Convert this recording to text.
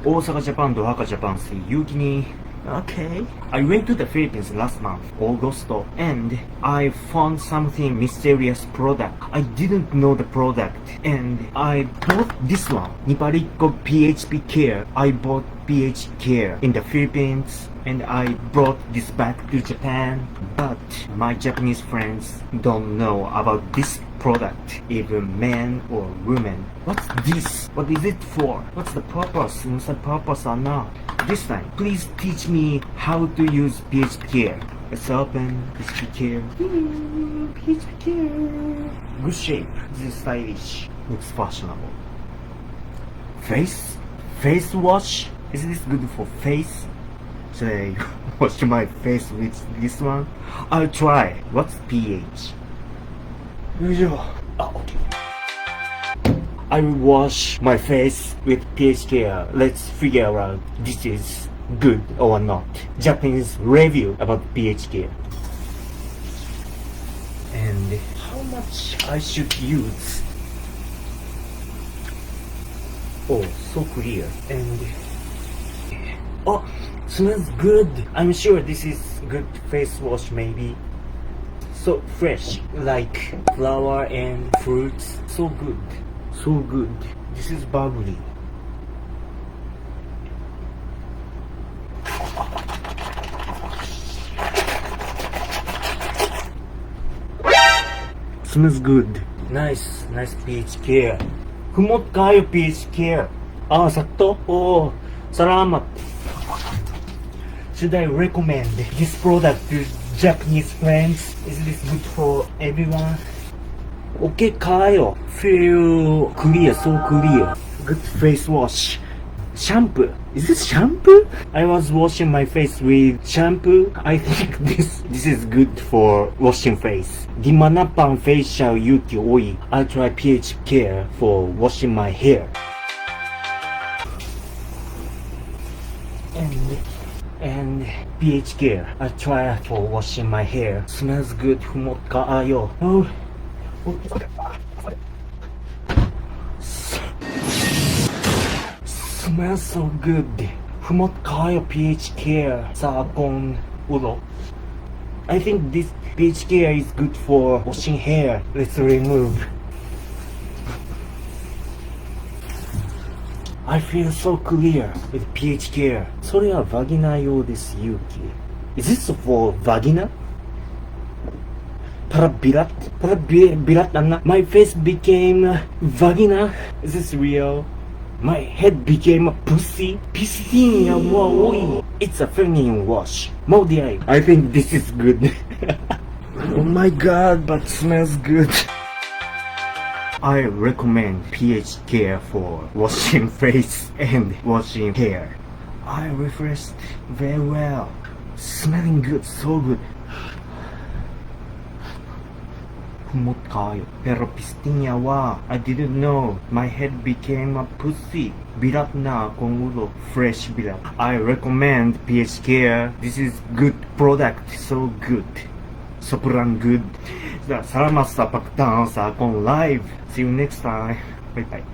Osaka, Japan, Doha, Japan, see Yuki ni. Okay. I went to the Philippines last month, August, and I found something mysterious product. I didn't know the product, and I bought this one, Nipariko PHP Care. I bought PH Care in the Philippines, and I brought this back to Japan, but my Japanese friends don't know about this product, even men or women. What's this? What is it for? What's the purpose? What's the purpose or not? This time, please teach me how to use PHP Care. Let's open PHP Care. PHP Care. Good shape. This is stylish. Looks fashionable. Face wash? Is this good for face? Should I wash my face with this one? I'll try. What's pH? Oh, okay. I will wash my face with PH Care. Let's figure out this is good or not. Japanese review about PH Care. And how much I should use? Oh, so clear. And oh, smells good. I'm sure this is good face wash maybe. So fresh, like flower and fruits. So good. So good. This is bubbly. Smells good. Nice PH Care. Humot kayo PH Care. Ah, sakto? Oh, salamat. Should I recommend this product to Japanese friends? Is this good for everyone? Okay kayo. Feel clear, so clear. Good face wash. Shampoo. Is this shampoo? I was washing my face with shampoo. I think this is good for washing face. Di mana pang facial yuki oi. I'll try PH Care for washing my hair. And PH Care. I'll try for washing my hair. Smells good. Humot kaayo. Oh. Smells so good. Humot kayo PH Care sa akong ulo. I think this PH Care is good for washing hair. Let's remove. I feel so clear with PH Care. それはバギナ用です、ユキ。Is this for vagina? Para birat? Anna. My face became vagina. Is this real? My head became a pussy. Piscina, wow. It's a feminine wash. Maudiay. I think this is good. Oh my god, but smells good. I recommend PH Care for washing face and washing hair. I refreshed very well. Smelling good, so good. Humot kayo. Pero pistingya wa. I didn't know. My head became a pussy. Birat na akong ulo. Fresh birat. I recommend PH Care. This is good product. So good. Sobrang good. Salamat sa pagtanaw sa akong live. See you next time. Bye bye.